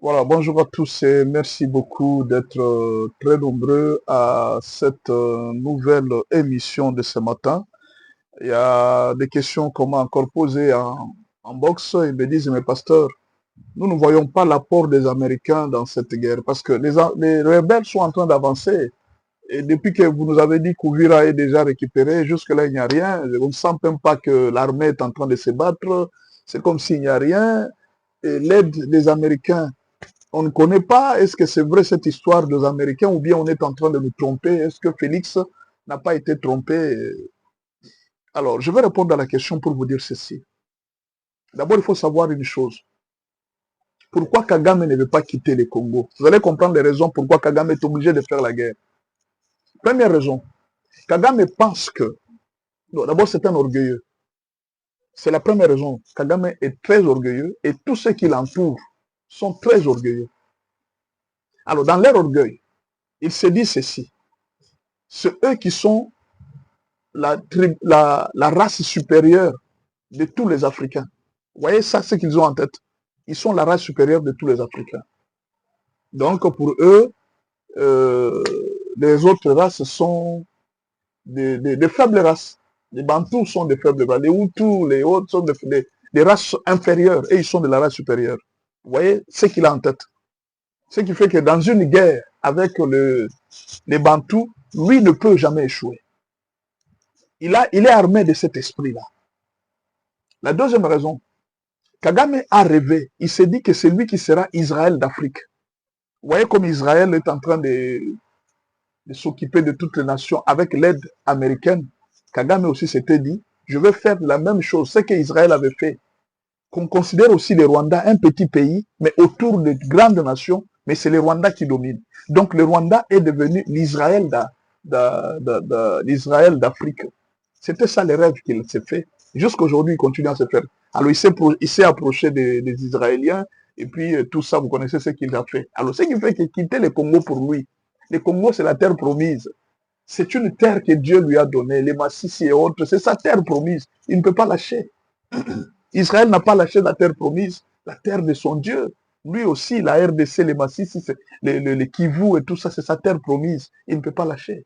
Voilà, bonjour à tous et merci beaucoup d'être très nombreux à cette nouvelle émission de ce matin. Il y a des questions qu'on m'a encore posées en boxe. Ils me disent, mais pasteur, nous ne voyons pas l'apport des Américains dans cette guerre parce que les rebelles sont en train d'avancer. Et depuis que vous nous avez dit qu'Ouvira est déjà récupéré, jusque-là, il n'y a rien. On ne sent même pas que l'armée est en train de se battre. C'est comme s'il n'y a rien. Et l'aide des Américains, on ne connaît pas, est-ce que c'est vrai cette histoire des Américains ou bien on est en train de nous tromper? Est-ce que Félix n'a pas été trompé? Alors, je vais répondre à la question pour vous dire ceci. D'abord, il faut savoir une chose. Pourquoi Kagame ne veut pas quitter le Congo? Vous allez comprendre les raisons pourquoi Kagame est obligé de faire la guerre. Première raison, Kagame pense que... D'abord, c'est un orgueilleux. C'est la première raison. Kagame est très orgueilleux et tous ceux qui l'entourent sont très orgueilleux. Alors, dans leur orgueil, il se dit ceci. C'est eux qui sont la race supérieure de tous les Africains. Vous voyez ça, ce qu'ils ont en tête. Ils sont la race supérieure de tous les Africains. Donc pour eux, les autres races sont des faibles races. Les Bantous sont des faibles races. Les Hutus, les autres sont des races inférieures et ils sont de la race supérieure. Vous voyez ce qu'il a en tête. Ce qui fait que dans une guerre avec les Bantous, lui ne peut jamais échouer. Il est armé de cet esprit-là. La deuxième raison, Kagame a rêvé. Il s'est dit que c'est lui qui sera Israël d'Afrique. Vous voyez comme Israël est en train de s'occuper de toutes les nations avec l'aide américaine. Kagame aussi s'était dit, je vais faire la même chose, ce qu'Israël avait fait. Qu'on considère aussi le Rwanda un petit pays, mais autour de grandes nations, mais c'est le Rwanda qui domine. Donc le Rwanda est devenu l'Israël d'Afrique. C'était ça le rêve qu'il s'est fait. Jusqu'aujourd'hui, il continue à se faire. Alors il s'est approché des Israéliens, et puis tout ça, vous connaissez ce qu'il a fait. Alors ce qui fait qu'il quittait le Congo pour lui. Le Congo, c'est la terre promise. C'est une terre que Dieu lui a donnée, les Massissi et autres, c'est sa terre promise. Il ne peut pas lâcher. Israël n'a pas lâché la terre promise, la terre de son Dieu. Lui aussi, la RDC, les Massissi, les Kivu et tout ça, c'est sa terre promise. Il ne peut pas lâcher.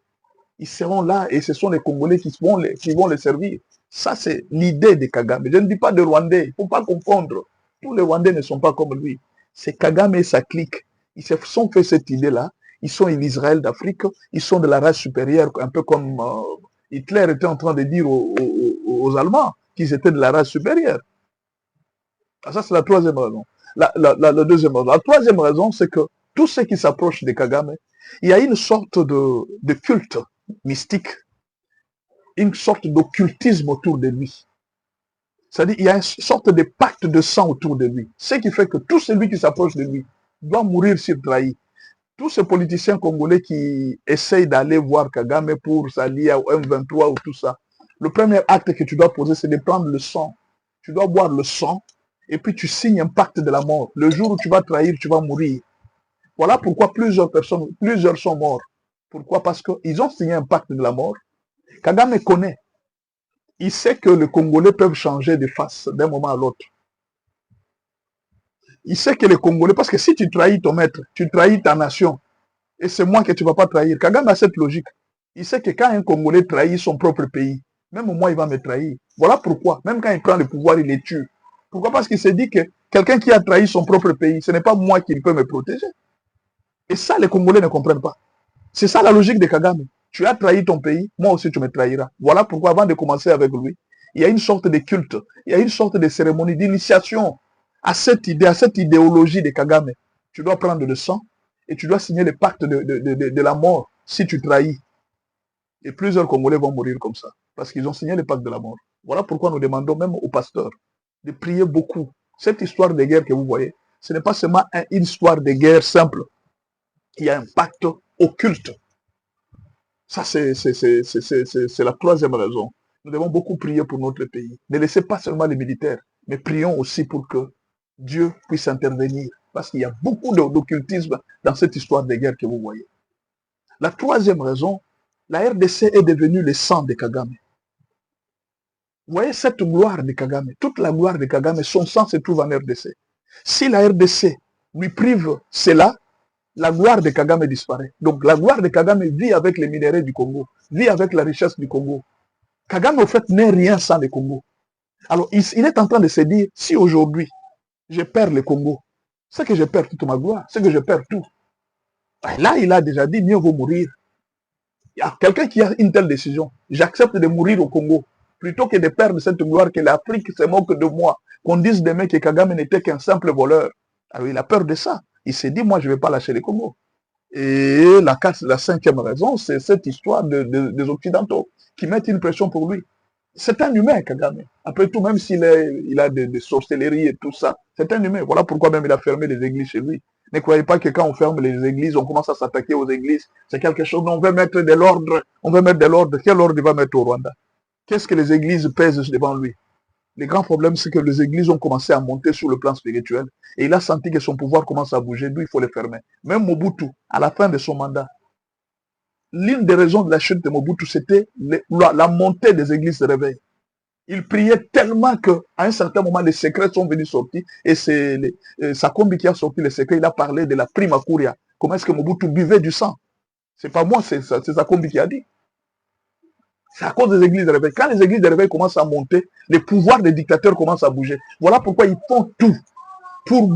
Ils seront là et ce sont les Congolais qui vont les servir. Ça, c'est l'idée de Kagame. Je ne dis pas de Rwandais, il ne faut pas confondre. Tous les Rwandais ne sont pas comme lui. C'est Kagame et sa clique. Ils se sont fait cette idée-là. Ils sont l'Israël d'Afrique. Ils sont de la race supérieure, un peu comme Hitler était en train de dire aux Allemands qu'ils étaient de la race supérieure. Ah, ça, c'est la troisième raison. La deuxième raison. La troisième raison, c'est que tous ceux qui s'approchent de Kagame, il y a une sorte de culte mystique, une sorte d'occultisme autour de lui. C'est-à-dire qu'il y a une sorte de pacte de sang autour de lui. Ce qui fait que tout celui qui s'approche de lui doit mourir s'il trahit. Tous ces politiciens congolais qui essayent d'aller voir Kagame pour s'allier au M23 ou tout ça, le premier acte que tu dois poser, c'est de prendre le sang. Tu dois boire le sang et puis tu signes un pacte de la mort. Le jour où tu vas trahir, tu vas mourir. Voilà pourquoi plusieurs sont morts. Pourquoi? Parce qu'ils ont signé un pacte de la mort. Kagame connaît. Il sait que les Congolais peuvent changer de face d'un moment à l'autre. Il sait que les Congolais, parce que si tu trahis ton maître, tu trahis ta nation, et c'est moi que tu ne vas pas trahir. Kagame a cette logique. Il sait que quand un Congolais trahit son propre pays, même moi, il va me trahir. Voilà pourquoi, même quand il prend le pouvoir, il les tue. Pourquoi? Parce qu'il s'est dit que quelqu'un qui a trahi son propre pays, ce n'est pas moi qui peut me protéger. Et ça, les Congolais ne comprennent pas. C'est ça la logique de Kagame. Tu as trahi ton pays, moi aussi tu me trahiras. Voilà pourquoi avant de commencer avec lui, il y a une sorte de culte, il y a une sorte de cérémonie d'initiation à cette idée, à cette idéologie de Kagame. Tu dois prendre le sang et tu dois signer le pacte de la mort si tu trahis. Et plusieurs Congolais vont mourir comme ça, parce qu'ils ont signé le pacte de la mort. Voilà pourquoi nous demandons même aux pasteurs de prier beaucoup. Cette histoire de guerre que vous voyez, ce n'est pas seulement une histoire de guerre simple. Il y a un pacte occulte. Ça, c'est la troisième raison. Nous devons beaucoup prier pour notre pays. Ne laissez pas seulement les militaires, mais prions aussi pour que Dieu puisse intervenir. Parce qu'il y a beaucoup d'occultisme dans cette histoire de guerre que vous voyez. La troisième raison, la RDC est devenue le sang de Kagame. Vous voyez cette gloire de Kagame, toute la gloire de Kagame, son sang se trouve en RDC. Si la RDC lui prive cela, la gloire de Kagame disparaît. Donc la gloire de Kagame vit avec les minéraux du Congo, vit avec la richesse du Congo. Kagame, au fait, n'est rien sans le Congo. Alors, il est en train de se dire, si aujourd'hui, je perds le Congo, c'est que je perds toute ma gloire, c'est que je perds tout. Et là, il a déjà dit, mieux vaut mourir. Il y a quelqu'un qui a une telle décision. J'accepte de mourir au Congo, plutôt que de perdre cette gloire, que l'Afrique se moque de moi, qu'on dise demain que Kagame n'était qu'un simple voleur. Alors, il a peur de ça. Il s'est dit, moi, je ne vais pas lâcher le Congo. Et la cinquième raison, c'est cette histoire des Occidentaux qui mettent une pression pour lui. C'est un humain, Kagame. Après tout, même s'il a des sorcelleries et tout ça, c'est un humain. Voilà pourquoi même il a fermé les églises chez lui. Ne croyez pas que quand on ferme les églises, on commence à s'attaquer aux églises. C'est quelque chose, on veut mettre de l'ordre. On veut mettre de l'ordre. Quel ordre il va mettre au Rwanda? Qu'est-ce que les églises pèsent devant lui? Le grand problème, c'est que les églises ont commencé à monter sur le plan spirituel. Et il a senti que son pouvoir commence à bouger, d'où il faut les fermer. Même Mobutu, à la fin de son mandat, l'une des raisons de la chute de Mobutu, c'était la montée des églises de réveil. Il priait tellement qu'à un certain moment, les secrets sont venus sortir. Et c'est Sakombi qui a sorti les secrets. Il a parlé de la prima curia. Comment est-ce que Mobutu buvait du sang? C'est pas moi, c'est Sakombi qui a dit. C'est à cause des églises de réveil. Quand les églises de réveil commencent à monter, les pouvoirs des dictateurs commencent à bouger. Voilà pourquoi ils font tout pour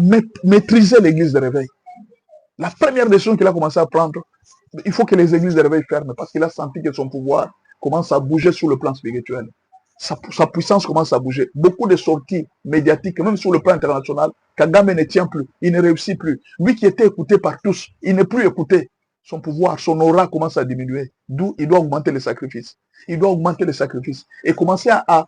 maîtriser l'église de réveil. La première décision qu'il a commencé à prendre, il faut que les églises de réveil ferment parce qu'il a senti que son pouvoir commence à bouger sur le plan spirituel. Sa puissance commence à bouger. Beaucoup de sorties médiatiques, même sur le plan international, Kagame ne tient plus, il ne réussit plus. Lui qui était écouté par tous, il n'est plus écouté. Son pouvoir, son aura commence à diminuer. D'où il doit augmenter les sacrifices. Il doit augmenter les sacrifices et commencer à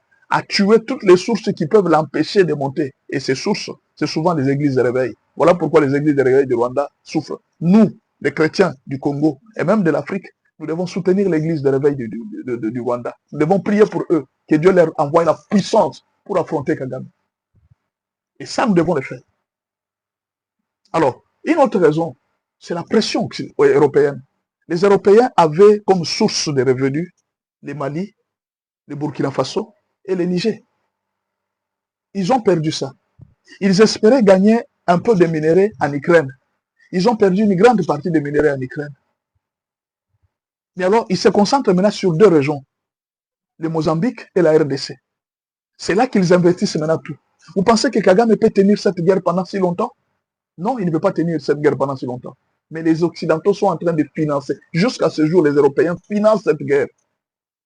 tuer toutes les sources qui peuvent l'empêcher de monter. Et ces sources, c'est souvent les églises de réveil. Voilà pourquoi les églises de réveil du Rwanda souffrent. Nous, les chrétiens du Congo et même de l'Afrique, nous devons soutenir l'église de réveil du Rwanda. Nous devons prier pour eux, que Dieu leur envoie la puissance pour affronter Kagame. Et ça, nous devons le faire. Alors, une autre raison, c'est la pression européenne. Les Européens avaient comme source de revenus le Mali, le Burkina Faso et le Niger. Ils ont perdu ça. Ils espéraient gagner un peu de minerais en Ukraine. Ils ont perdu une grande partie des minerais en Ukraine. Mais alors, ils se concentrent maintenant sur deux régions, le Mozambique et la RDC. C'est là qu'ils investissent maintenant tout. Vous pensez que Kagame peut tenir cette guerre pendant si longtemps? Non, il ne peut pas tenir cette guerre pendant si longtemps. Mais les Occidentaux sont en train de financer. Jusqu'à ce jour, les Européens financent cette guerre.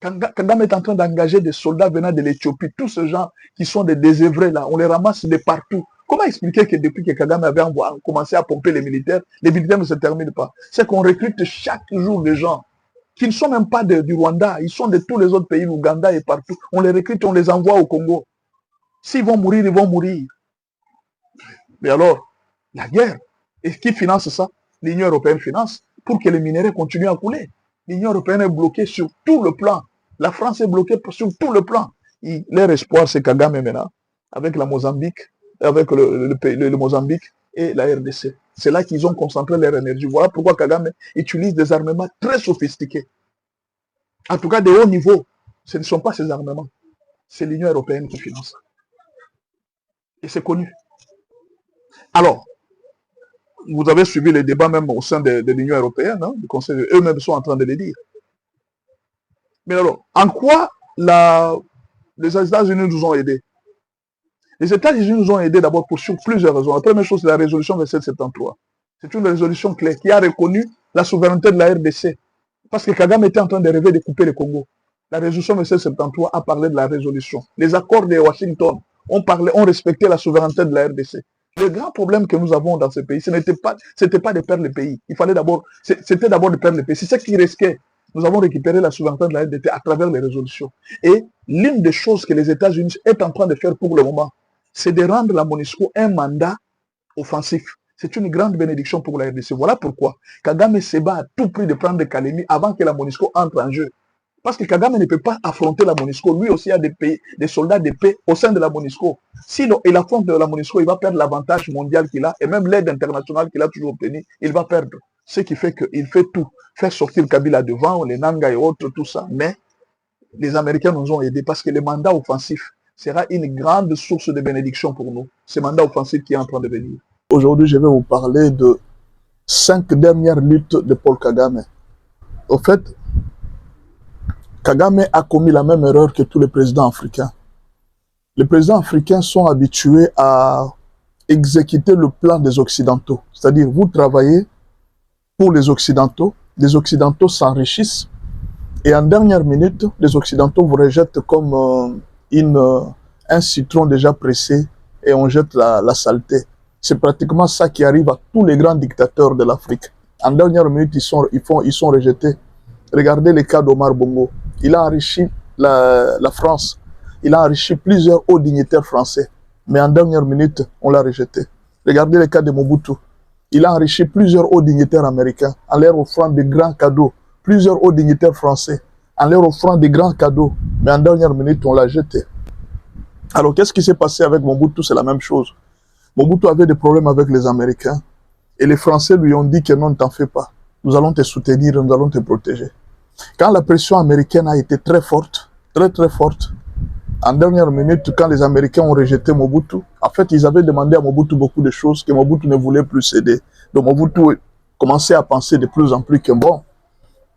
Kagame est en train d'engager des soldats venant de l'Éthiopie. Tous ces gens qui sont des désœuvrés là, on les ramasse de partout. Comment expliquer que depuis que Kagame avait commencé à pomper les militaires ne se terminent pas? C'est qu'on recrute chaque jour des gens qui ne sont même pas du Rwanda, ils sont de tous les autres pays, l'Ouganda et partout. On les recrute, on les envoie au Congo. S'ils vont mourir, ils vont mourir. Mais alors, la guerre, et qui finance ça? L'Union européenne finance pour que les minéraux continuent à couler. L'Union européenne est bloquée sur tout le plan. La France est bloquée sur tout le plan. Leur espoir, c'est Kagame maintenant, avec la Mozambique, avec le Mozambique et la RDC. C'est là qu'ils ont concentré leur énergie. Voilà pourquoi Kagame utilise des armements très sophistiqués. En tout cas, de haut niveau. Ce ne sont pas ces armements. C'est l'Union européenne qui finance. Et c'est connu. Alors, vous avez suivi les débats même au sein de l'Union européenne, hein, du Conseil, eux-mêmes sont en train de les dire. Mais alors, en quoi les États-Unis nous ont aidés? Les États-Unis nous ont aidés d'abord sur plusieurs raisons. La première chose, c'est la résolution 2773. C'est une résolution claire qui a reconnu la souveraineté de la RDC. Parce que Kagame était en train de rêver de couper le Congo. La résolution 2773 a parlé de la résolution. Les accords de Washington ont respecté la souveraineté de la RDC. Le grand problème que nous avons dans ce pays, ce n'était pas de perdre le pays. C'était d'abord de perdre le pays. C'est ce qui risquait. Nous avons récupéré la souveraineté de la RDC à travers les résolutions. Et l'une des choses que les États-Unis sont en train de faire pour le moment, c'est de rendre la MONUSCO un mandat offensif. C'est une grande bénédiction pour la RDC. Voilà pourquoi Kagame se bat à tout prix de prendre Kalemi avant que la MONUSCO entre en jeu. Parce que Kagame ne peut pas affronter la MONUSCO. Lui aussi a des soldats de paix au sein de la MONUSCO. Sinon, il affronte la MONUSCO, il va perdre l'avantage mondial qu'il a et même l'aide internationale qu'il a toujours obtenue, il va perdre. Ce qui fait qu'il fait tout. Faire sortir Kabila devant, les Nanga et autres, tout ça. Mais les Américains nous ont aidés parce que le mandat offensif sera une grande source de bénédiction pour nous. Ce mandat offensif qui est en train de venir. Aujourd'hui, je vais vous parler de 5 dernières luttes de Paul Kagame. Au fait, Kagame a commis la même erreur que tous les présidents africains. Les présidents africains sont habitués à exécuter le plan des Occidentaux. C'est-à-dire, vous travaillez pour les Occidentaux s'enrichissent, et en dernière minute, les Occidentaux vous rejettent comme un citron déjà pressé, et on jette la saleté. C'est pratiquement ça qui arrive à tous les grands dictateurs de l'Afrique. En dernière minute, ils sont rejetés. Regardez le cas d'Omar Bongo. Il a enrichi la France. Il a enrichi plusieurs hauts dignitaires français. Mais en dernière minute, on l'a rejeté. Regardez le cas de Mobutu. Il a enrichi plusieurs hauts dignitaires américains en leur offrant de grands cadeaux. Plusieurs hauts dignitaires français en leur offrant de grands cadeaux. Mais en dernière minute, on l'a jeté. Alors, qu'est-ce qui s'est passé avec Mobutu? C'est la même chose. Mobutu avait des problèmes avec les Américains. Et les Français lui ont dit que non, ne t'en fais pas. Nous allons te soutenir, nous allons te protéger. Quand la pression américaine a été très forte, très forte, en dernière minute, quand les Américains ont rejeté Mobutu, en fait, ils avaient demandé à Mobutu beaucoup de choses que Mobutu ne voulait plus céder. Donc Mobutu commençait à penser de plus en plus que bon,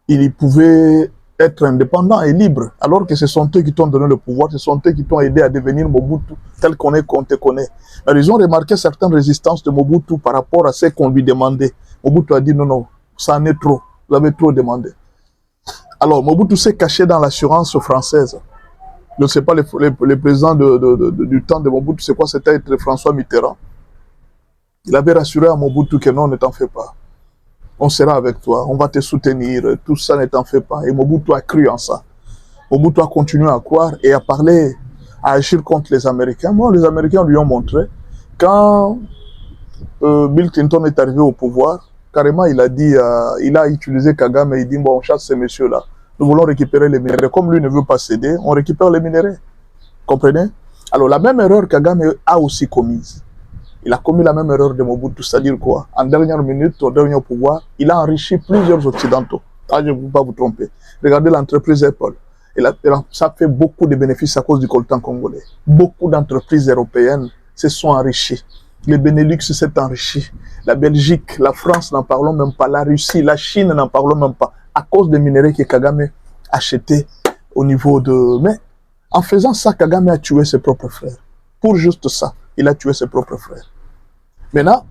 il pouvait être indépendant et libre, alors que ce sont eux qui t'ont donné le pouvoir, ce sont eux qui t'ont aidé à devenir Mobutu tel qu'on te connaît. Mais ils ont remarqué certaines résistances de Mobutu par rapport à ce qu'on lui demandait. Mobutu a dit non, non, ça en est trop, vous avez trop demandé. Alors Mobutu s'est caché dans l'assurance française. Je ne sais pas, les présidents du temps de Mobutu, c'est quoi? C'était François Mitterrand. Il avait rassuré à Mobutu que non, ne t'en fais pas. On sera avec toi, on va te soutenir, tout ça, ne t'en fais pas. Et Mobutu a cru en ça. Mobutu a continué à croire et à parler, à agir contre les Américains. Moi, les Américains lui ont montré, quand Bill Clinton est arrivé au pouvoir, carrément, il a dit, il a utilisé Kagame, il dit, bon, on chasse ces messieurs-là. Nous voulons récupérer les minerais. Comme lui ne veut pas céder, on récupère les minerais. Comprenez? Alors, la même erreur Kagame a aussi commise. Il a commis la même erreur de Mobutu, c'est-à-dire quoi? En dernière minute, au dernier pouvoir, il a enrichi plusieurs Occidentaux. Ah, je ne veux pas vous tromper. Regardez l'entreprise Apple. Ça fait beaucoup de bénéfices à cause du coltan congolais. Beaucoup d'entreprises européennes se sont enrichies. Le Benelux s'est enrichi. La Belgique, la France, n'en parlons même pas. La Russie, la Chine, n'en parlons même pas. À cause des minerais que Kagame achetait au niveau de... Mais en faisant ça, Kagame a tué ses propres frères. Pour juste ça, il a tué ses propres frères. Maintenant,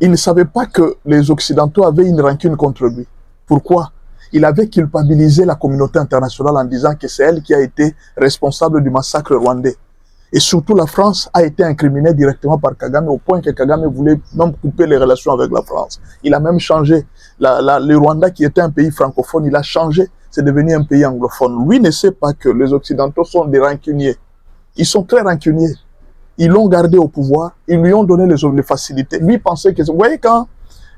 il ne savait pas que les Occidentaux avaient une rancune contre lui. Pourquoi? Il avait culpabilisé la communauté internationale en disant que c'est elle qui a été responsable du massacre rwandais. Et surtout, la France a été incriminée directement par Kagame, au point que Kagame voulait même couper les relations avec la France. Il a même changé. Le Rwanda, qui était un pays francophone, il a changé. C'est devenu un pays anglophone. Lui ne sait pas que les Occidentaux sont des rancuniers. Ils sont très rancuniers. Ils l'ont gardé au pouvoir. Ils lui ont donné les facilités. Lui pensait que... Vous voyez, quand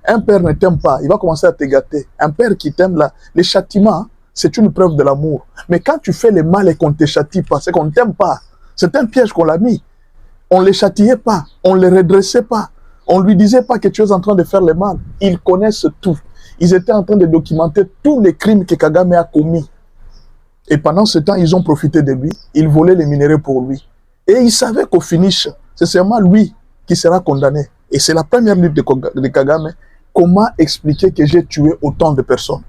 un père ne t'aime pas, il va commencer à te gâter. Un père qui t'aime, les châtiments, c'est une preuve de l'amour. Mais quand tu fais le mal et qu'on ne te châtie pas, c'est qu'on ne t'aime pas. C'est un piège qu'on l'a mis. On ne les châtiait pas, on ne les redressait pas. On ne lui disait pas que tu es en train de faire le mal. Ils connaissent tout. Ils étaient en train de documenter tous les crimes que Kagame a commis. Et pendant ce temps, ils ont profité de lui. Ils volaient les minerais pour lui. Et ils savaient qu'au finish, c'est seulement lui qui sera condamné. Et c'est la première lutte de Kagame. Comment expliquer que j'ai tué autant de personnes?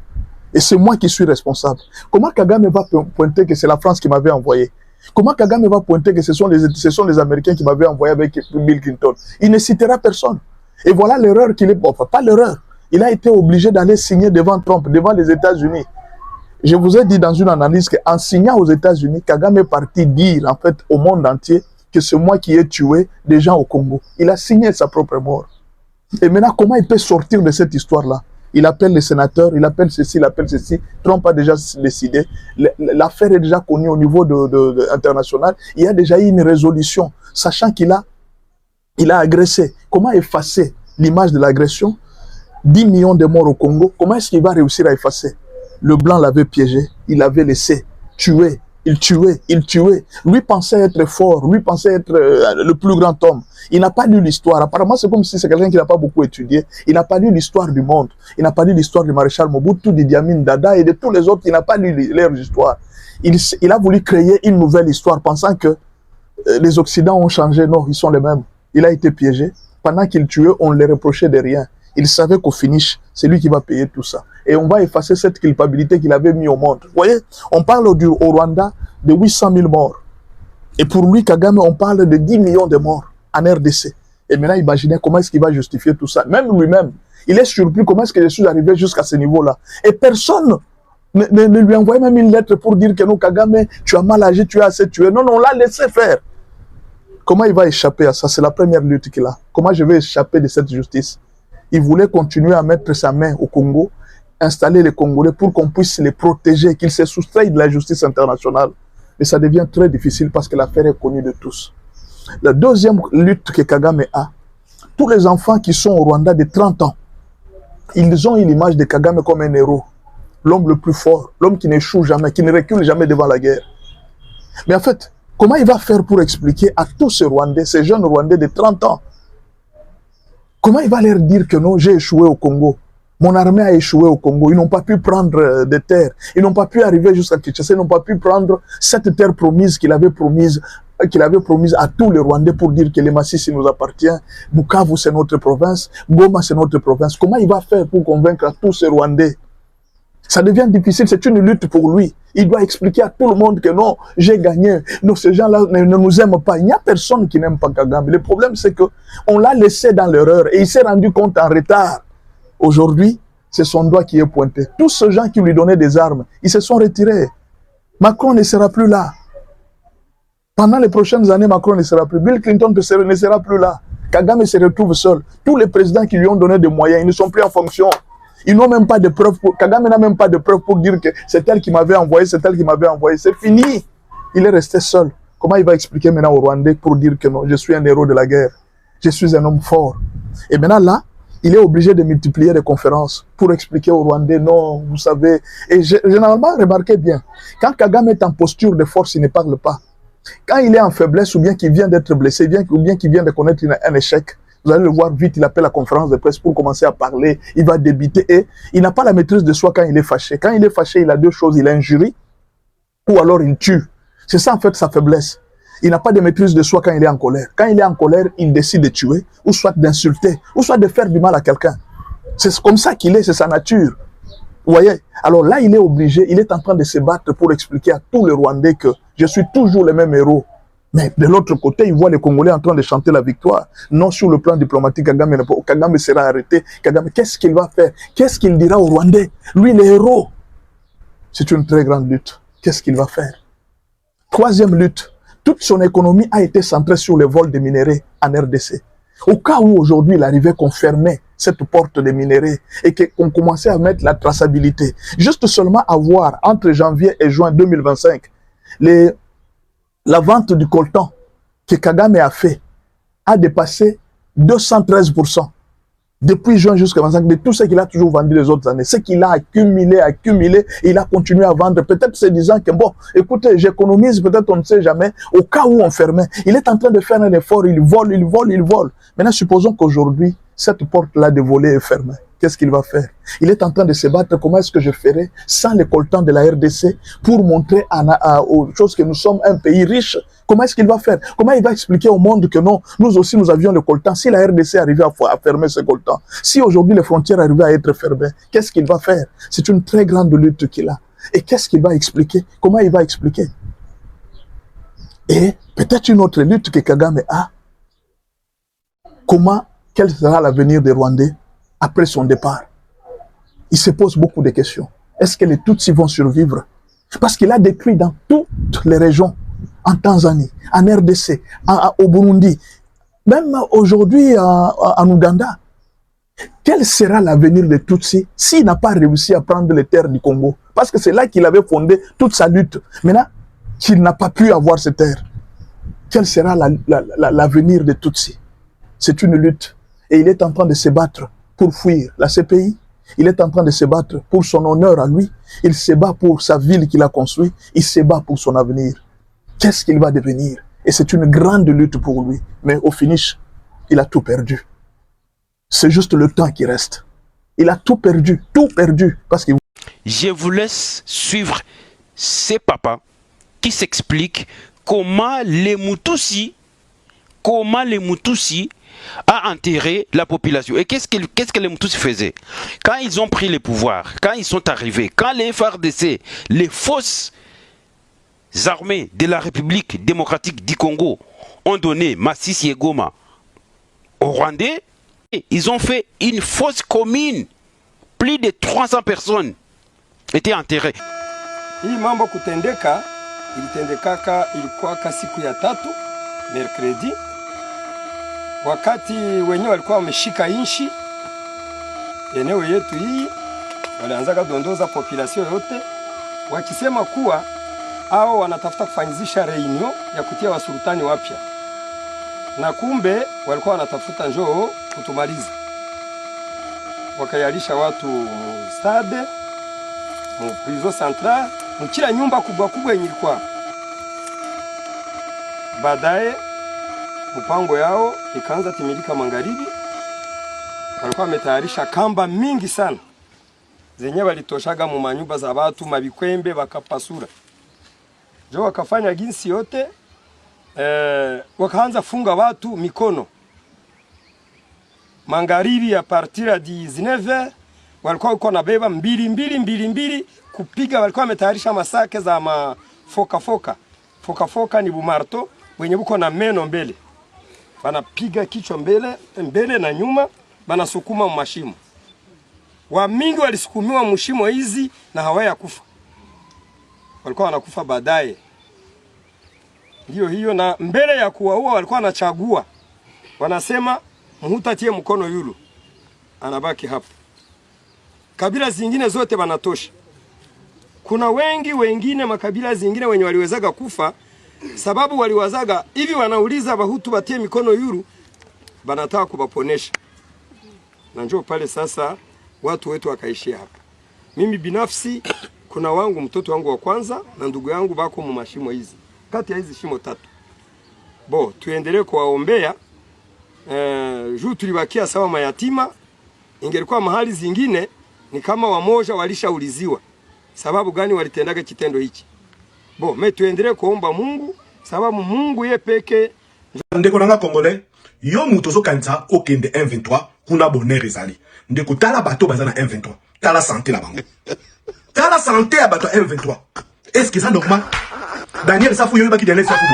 Et c'est moi qui suis responsable. Comment Kagame va pointer que c'est la France qui m'avait envoyé? Comment Kagame va pointer que ce sont les Américains qui m'avaient envoyé avec Bill Clinton? Il ne citera personne. Et voilà l'erreur qu'il est... Enfin, pas l'erreur. Il a été obligé d'aller signer devant Trump, devant les États-Unis. Je vous ai dit dans une analyse qu'en signant aux États-Unis, Kagame est parti dire en fait au monde entier que c'est moi qui ai tué des gens au Congo. Il a signé sa propre mort. Et maintenant, comment il peut sortir de cette histoire-là? Il appelle les sénateurs, il appelle ceci, il appelle ceci. Trump a déjà décidé. L'affaire est déjà connue au niveau international. Il y a déjà eu une résolution, sachant qu'il a agressé. Comment effacer l'image de l'agression? 10 millions de morts au Congo. Comment est-ce qu'il va réussir à effacer? Le blanc l'avait piégé, il l'avait laissé tuer. Il tuait. Lui pensait être fort, lui pensait être le plus grand homme. Il n'a pas lu l'histoire. Apparemment, c'est comme si c'est quelqu'un qui n'a pas beaucoup étudié. Il n'a pas lu l'histoire du monde. Il n'a pas lu l'histoire du maréchal Mobutu, d'Idi Amin Dada et de tous les autres. Il n'a pas lu leur histoire. Il a voulu créer une nouvelle histoire, pensant que les Occidents ont changé. Non, ils sont les mêmes. il a été piégé. Pendant qu'il tuait, on ne le reprochait de rien. Il savait qu'au finish, c'est lui qui va payer tout ça. Et on va effacer cette culpabilité qu'il avait mis au monde. Vous voyez, on parle au Rwanda de 800 000 morts. Et pour lui, Kagame, on parle de 10 millions de morts en RDC. Et maintenant, imaginez comment est-ce qu'il va justifier tout ça. Même lui-même, il est surpris comment est-ce que je suis arrivé jusqu'à ce niveau-là. Et personne ne lui envoyait même une lettre pour dire que non, Kagame, tu as mal agi, tu as assez tué. Non, non, on l'a laissé faire. Comment il va échapper à ça? C'est la première lutte qu'il a. Comment je vais échapper de cette justice? Il voulait continuer à mettre sa main au Congo, installer les Congolais pour qu'on puisse les protéger, qu'ils se soustraient de la justice internationale. Mais ça devient très difficile parce que l'affaire est connue de tous. La deuxième lutte que Kagame a, tous les enfants qui sont au Rwanda de 30 ans, ils ont une image de Kagame comme un héros, l'homme le plus fort, l'homme qui n'échoue jamais, qui ne recule jamais devant la guerre. Mais en fait, comment il va faire pour expliquer à tous ces Rwandais, ces jeunes Rwandais de 30 ans, comment il va leur dire que non, j'ai échoué au Congo, mon armée a échoué au Congo, ils n'ont pas pu prendre des terres, ils n'ont pas pu arriver jusqu'à Kinshasa, ils n'ont pas pu prendre cette terre promise qu'il avait promise à tous les Rwandais pour dire que les Massissi nous appartient, Bukavu c'est notre province, Goma c'est notre province. Comment il va faire pour convaincre à tous ces Rwandais? Ça devient difficile, c'est une lutte pour lui. Il doit expliquer à tout le monde que non, j'ai gagné. Non, ces gens-là ne nous aiment pas. Il n'y a personne qui n'aime pas Kagame. Le problème, c'est qu'on l'a laissé dans l'erreur et il s'est rendu compte en retard. Aujourd'hui, c'est son doigt qui est pointé. Tous ces gens qui lui donnaient des armes, ils se sont retirés. Macron ne sera plus là. Pendant les prochaines années, Macron ne sera plus. Bill Clinton ne sera plus là. Kagame se retrouve seul. Tous les présidents qui lui ont donné des moyens, ils ne sont plus en fonction. Ils n'ont même pas de preuves. Kagame n'a même pas de preuves pour dire que c'est elle qui m'avait envoyé, c'est elle qui m'avait envoyé. C'est fini. Il est resté seul. Comment il va expliquer maintenant aux Rwandais pour dire que non, je suis un héros de la guerre. Je suis un homme fort. Et maintenant là, il est obligé de multiplier les conférences pour expliquer aux Rwandais, non, vous savez. Et généralement, remarquez bien, quand Kagame est en posture de force, il ne parle pas. Quand il est en faiblesse ou bien qu'il vient d'être blessé, ou bien qu'il vient de connaître un échec, vous allez le voir vite, il appelle la conférence de presse pour commencer à parler, il va débiter et il n'a pas la maîtrise de soi quand il est fâché. Quand il est fâché, il a deux choses, il injurie ou alors il tue. C'est ça en fait sa faiblesse. Il n'a pas de maîtrise de soi quand il est en colère. Quand il est en colère, il décide de tuer, ou soit d'insulter, ou soit de faire du mal à quelqu'un. C'est comme ça qu'il est, c'est sa nature. Vous voyez? Alors là, il est obligé, il est en train de se battre pour expliquer à tous les Rwandais que je suis toujours le même héros. Mais de l'autre côté, il voit les Congolais en train de chanter la victoire. Non sur le plan diplomatique, Kagame sera arrêté. Kagame, qu'est-ce qu'il va faire? Qu'est-ce qu'il dira aux Rwandais? Lui, le héros. C'est une très grande lutte. Qu'est-ce qu'il va faire? Troisième lutte. Toute son économie a été centrée sur le vol des minéraux en RDC. Au cas où aujourd'hui il arrivait qu'on fermait cette porte des minéraux et qu'on commençait à mettre la traçabilité, juste seulement à voir entre janvier et juin 2025, la vente du coltan que Kagame a fait a dépassé 213%. Depuis juin jusqu'à 25, de tout ce qu'il a toujours vendu les autres années, ce qu'il a accumulé, et il a continué à vendre, peut-être se disant que bon, écoutez, j'économise, peut-être on ne sait jamais, au cas où on fermait. Il est en train de faire un effort, il vole. Maintenant, supposons qu'aujourd'hui, cette porte-là de voler est fermée. Qu'est-ce qu'il va faire? Il est en train de se battre, comment est-ce que je ferai sans les coltans de la RDC pour montrer aux choses que nous sommes un pays riche. Comment est-ce qu'il va faire? Comment il va expliquer au monde que non, nous aussi nous avions le coltan? Si la RDC arrivait à fermer ce coltan, si aujourd'hui les frontières arrivaient à être fermées, qu'est-ce qu'il va faire? C'est une très grande lutte qu'il a. Et qu'est-ce qu'il va expliquer? Comment il va expliquer? Et peut-être une autre lutte que Kagame a. Quel sera l'avenir des Rwandais après son départ? Il se pose beaucoup de questions. Est-ce que les Tutsis vont survivre? Parce qu'il a détruit dans toutes les régions, en Tanzanie, en RDC, au Burundi, même aujourd'hui en Ouganda. Quel sera l'avenir des Tutsis s'il n'a pas réussi à prendre les terres du Congo? Parce que c'est là qu'il avait fondé toute sa lutte. Maintenant qu'il n'a pas pu avoir ces terres, quel sera l'avenir des Tutsis? C'est une lutte. Et il est en train de se battre pour fuir la CPI. Il est en train de se battre pour son honneur à lui. Il se bat pour sa ville qu'il a construite. Il se bat pour son avenir. Qu'est-ce qu'il va devenir? Et c'est une grande lutte pour lui. Mais au finish, il a tout perdu. C'est juste le temps qui reste. Il a tout perdu parce qu'il... Je vous laisse suivre ces papas qui s'expliquent comment les Mutusi à enterrer la population. Et qu'est-ce que les Moutous faisaient? Quand ils ont pris le pouvoir, quand ils sont arrivés, quand les FARDC, les fausses armées de la République démocratique du Congo ont donné Masisi et Goma aux Rwandais, ils ont fait une fosse commune. Plus de 300 personnes étaient enterrées. Hii mambo kutendeka ilitendekaka ilikuwa siku ya 3 mercredi, wakati wenyewe walikuwa wameshika inchi eneo yetu hii, walianza kudondoza population yote wakisema kuwa hao wanatafuta kufanyizisha reunion ya kutia wasultani wapya, na kumbe walikuwa wanatafuta njoo kutumaliza. Wakayalisha watu stade mu prison centrale, mkila nyumba kubwa kubwa yenye ilikuwa. Baadaye mpango yao ikaanza timilika magharibi, walikuwa wametayarisha kamba mingi sana zenye walitoshaga mu manyumba za watu mabikwembe, wakapasura jo, wakafanya ginsi yote wakaanza funga watu mikono. Magharibi ya partir ya 19h walikuwa uko na beba mbili kupiga. Walikuwa wametayarisha masake za foka ni bumarto wenye buko na meno mbele, banapiga kichwa mbele na nyuma, banasukuma mashimo. Wa mingi walisukumiwa mshimo hizi na hawaya kufa, walikuwa wanakufa baadaye. Hiyo na mbele ya kuwaua walikuwa wanachagua, wanasema mhutatie mkono yulu anabaki hapo. Kabila zingine zote banatosha. Kuna wengine makabila zingine wenye waliwezaga kufa, sababu waliwazaga hivi, wanauliza Bahutu batie mikono yulu, banataka kubaponesha. Na njoo pale sasa watu wetu wakaishia hapa. Mimi binafsi kuna mtoto wangu wa kwanza na ndugu yangu bako mu mashimo hizi, kati ya hizi shimo 3. Tuendelee kuwaombea. Juu tulibakia sawa mayatima. Ingelikuwa mahali zingine ni kama wamoja walishauliziwa sababu gani walitendaga kitendo hichi. Tuendelee kuomba Mungu, sababu Mungu ye peke. Ndeko nanga Congolais, yo mutozo kanza okende M23 kuna bonheur ezali. Ndeko tala bato bazana M23, tala santé la bango. Tala santé ya bato M23. Est-ce que ça normal? Daniel Safou yo baki Daniel Safou.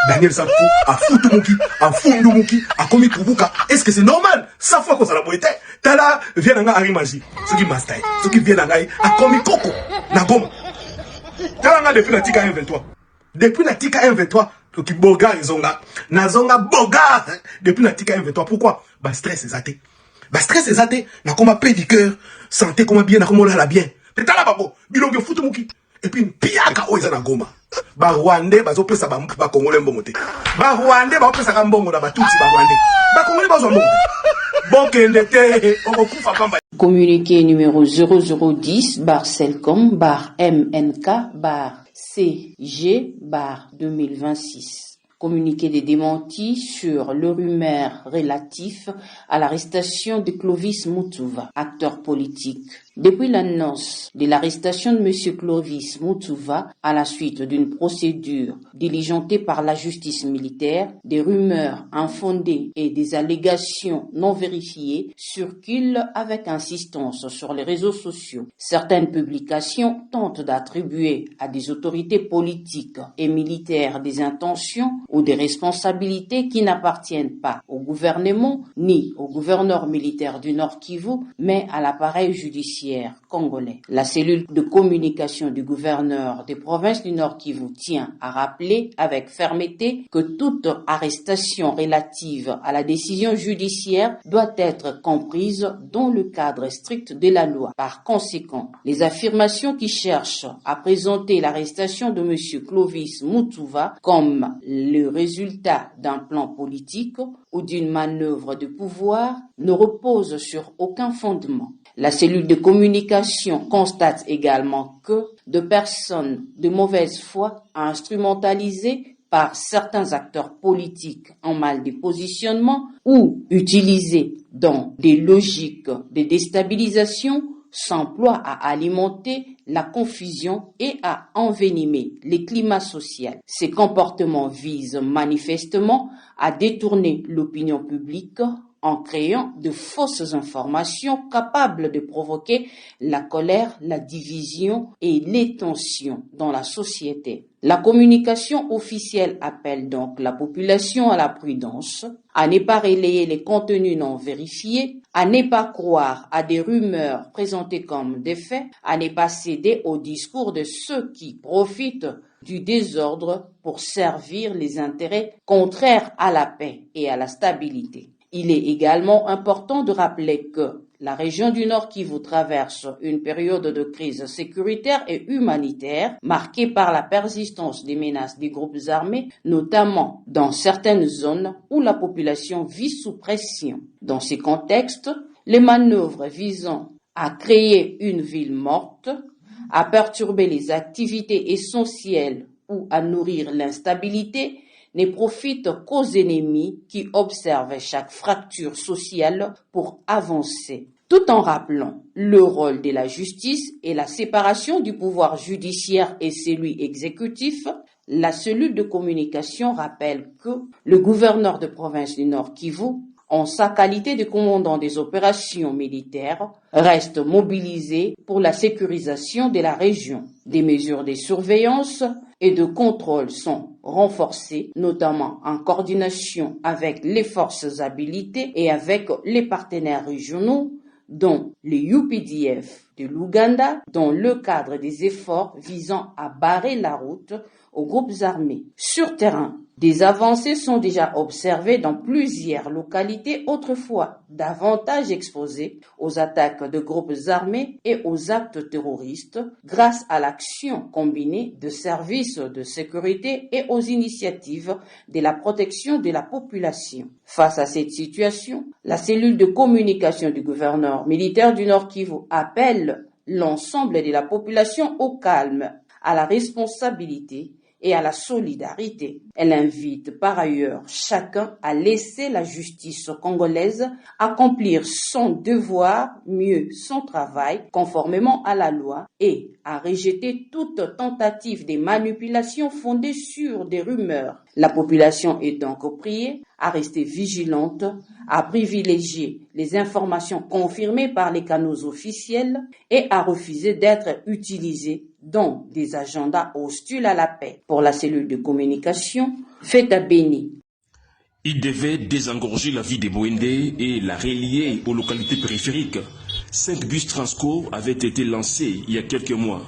Daniel Safou a foutu muki, a fundu muki, a komi tubuka. Est-ce que c'est normal? Safou a la boite. Tala vient nga Arimaji, ce qui mastai, ce qui vient nga a komi koko na Goma. Tala nga depuis la tika M23. Depuis la tika M23, qui boga zonga, na zonga boga depuis la tika M23. Pourquoi? Stress ezate. Stress ezate, na koma pédicure, santé koma bien, na koma la bien. Tala babo, bilongo foutu muki. Et puis piaka oza na Goma. Ba Rwandais bazopesa ba Congolais mbongo te. Ba Rwandais bazopesa mbongo na batutsi ba Rwandais. Ba Congolais bazo mbongo. Bokende te okufa pamba. Communiqué numéro 0010/Selcom/MNK/CG/2026. Communiqué de démenti sur le rumeur relatif à l'arrestation de Clovis Moutouva, acteur politique. Depuis l'annonce de l'arrestation de M. Clovis Moutouva à la suite d'une procédure diligentée par la justice militaire, des rumeurs infondées et des allégations non vérifiées circulent avec insistance sur les réseaux sociaux. Certaines publications tentent d'attribuer à des autorités politiques et militaires des intentions ou des responsabilités qui n'appartiennent pas au gouvernement ni au gouverneur militaire du Nord Kivu, mais à l'appareil judiciaire congolais. La cellule de communication du gouverneur des provinces du Nord Kivu tient à rappeler avec fermeté que toute arrestation relative à la décision judiciaire doit être comprise dans le cadre strict de la loi. Par conséquent, les affirmations qui cherchent à présenter l'arrestation de M. Clovis Moutouva comme le résultat d'un plan politique ou d'une manœuvre de pouvoir ne reposent sur aucun fondement. La cellule de communication constate également que de personnes de mauvaise foi instrumentalisées par certains acteurs politiques en mal de positionnement ou utilisées dans des logiques de déstabilisation s'emploient à alimenter la confusion et à envenimer les climats sociaux. Ces comportements visent manifestement à détourner l'opinion publique en créant de fausses informations capables de provoquer la colère, la division et les tensions dans la société. La communication officielle appelle donc la population à la prudence, à ne pas relayer les contenus non vérifiés, à ne pas croire à des rumeurs présentées comme des faits, à ne pas céder au discours de ceux qui profitent du désordre pour servir les intérêts contraires à la paix et à la stabilité. Il est également important de rappeler que la région du Nord Kivu traverse une période de crise sécuritaire et humanitaire marquée par la persistance des menaces des groupes armés, notamment dans certaines zones où la population vit sous pression. Dans ces contextes, les manœuvres visant à créer une ville morte, à perturber les activités essentielles ou à nourrir l'instabilité ne profitent qu'aux ennemis qui observent chaque fracture sociale pour avancer, tout en rappelant le rôle de la justice et la séparation du pouvoir judiciaire et celui exécutif. La cellule de communication rappelle que le gouverneur de province du Nord Kivu, en sa qualité de commandant des opérations militaires, reste mobilisé pour la sécurisation de la région. Des mesures de surveillance et de contrôle sont renforcées, notamment en coordination avec les forces habilitées et avec les partenaires régionaux, dont les UPDF de l'Ouganda, dans le cadre des efforts visant à barrer la route aux groupes armés. Sur terrain, des avancées sont déjà observées dans plusieurs localités autrefois davantage exposées aux attaques de groupes armés et aux actes terroristes grâce à l'action combinée de services de sécurité et aux initiatives de la protection de la population. Face à cette situation, la cellule de communication du gouverneur militaire du Nord Kivu appelle l'ensemble de la population au calme, à la responsabilité et à la solidarité. Elle invite par ailleurs chacun à laisser la justice congolaise accomplir son devoir, mieux son travail, conformément à la loi, et à rejeter toute tentative de manipulation fondée sur des rumeurs. La population est donc priée à rester vigilante, à privilégier les informations confirmées par les canaux officiels et à refuser d'être utilisée dans des agendas hostiles à la paix. Pour la cellule de communication, Feta Beni. Il devait désengorger la vie des Bwendé et la relier aux localités périphériques. 5 bus Transco avaient été lancés il y a quelques mois.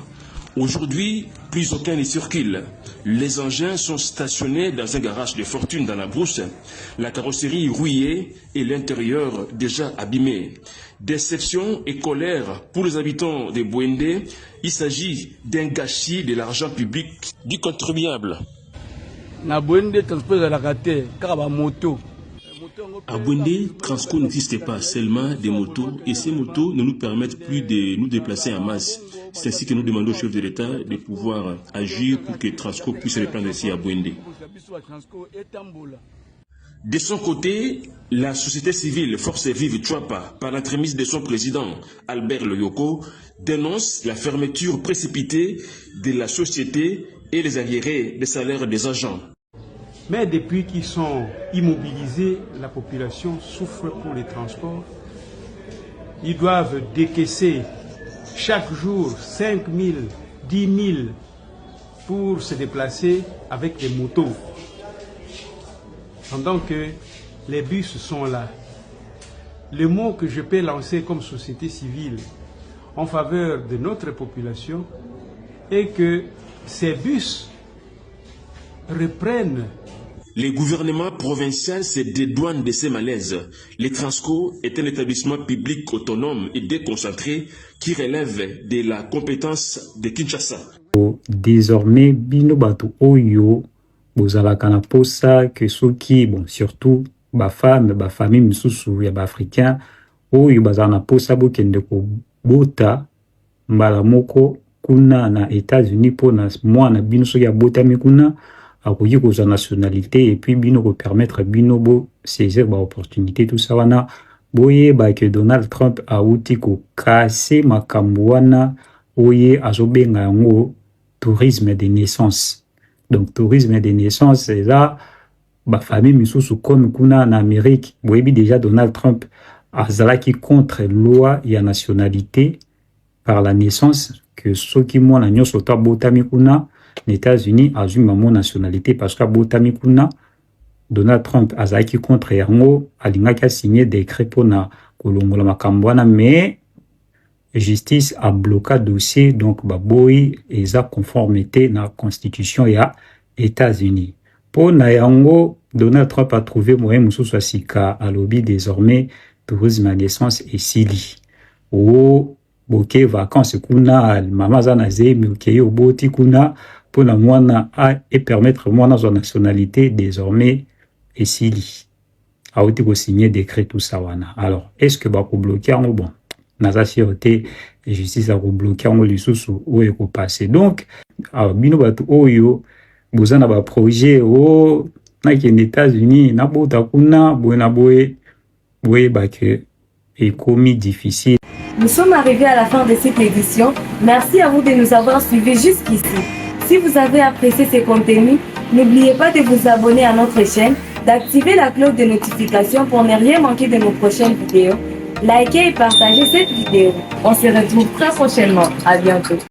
Aujourd'hui, plus aucun ne circule. Les engins sont stationnés dans un garage de fortune dans la brousse. La carrosserie rouillée et l'intérieur déjà abîmé. Déception et colère pour les habitants de Bwendé. Il s'agit d'un gâchis de l'argent public du contribuable. À Bwendé, Transco n'existe pas, seulement des motos, et ces motos ne nous permettent plus de nous déplacer en masse. C'est ainsi que nous demandons au chef de l'État de pouvoir agir pour que Transco puisse reprendre ici à Bwendé. De son côté, la société civile Force Vive Chouapa, par l'entremise de son président Albert Loyoko, dénonce la fermeture précipitée de la société et les arriérés des salaires des agents. Mais depuis qu'ils sont immobilisés, la population souffre pour les transports. Ils doivent décaisser chaque jour 5 000, 10 000 pour se déplacer avec les motos. Pendant que les bus sont là. Le mot que je peux lancer comme société civile en faveur de notre population est que ces bus reprennent. Le gouvernement provincial se dédouane de ces malaises. Le Transco est un établissement public autonome et déconcentré qui relève de la compétence de Kinshasa. Désormais, bino batu oyo bozalaka na posa que soki bon surtout ba famille misusu ya ba africain oyo bazala na posa bokende ko bota mbala moko kuna na États-Unis pour na mwana bino soki ya botami kuna akoki kozwa nationalité et puis bino ko permettre bino bo saisir ba opportunité tout ça wana boyeba que Donald Trump a uti ko casser makambo wana oye azobenga yango tourisme de naissance. Donc tourisme de naissance c'est là ba famille misusu comme kuna en Amérique, boyebi déjà Donald Trump azalaki contre loi ya nationalité par la naissance que soki mwana nyonso to botami kuna aux États-Unis azwi mon nationalité parce que botami kuna Donald Trump azalaki contre yango alingaki a signé décret pona kolongola makambo wana mais justice a bloqué dossier donc baboyi eza conformité na constitution ya États-Unis. Pour na yango Donald Trump a trouvé moyen mususu asika à lobby désormais tourisme à naissance et sili. O boke vacances kuna mama zana zemi okeye oboti kuna pour na mwana et permettre mwana son nationalité désormais et sili. A oti ko signer décret tout ça wana. Alors est-ce que ba ko bloquer en bon naza sûreté justice a ko bloquer en lisusu ou e ko passer. Donc bino batu oyo bozana ba projet o na ki en États-Unis na bota kuna boena boye ba que est commis difficile. Nous sommes arrivés à la fin de cette édition. Merci à vous de nous avoir suivis jusqu'ici. Si vous avez apprécié ces contenus, n'oubliez pas de vous abonner à notre chaîne, d'activer la cloche de notification pour ne rien manquer de nos prochaines vidéos. Likez et partagez cette vidéo. On se retrouve très prochainement. À bientôt.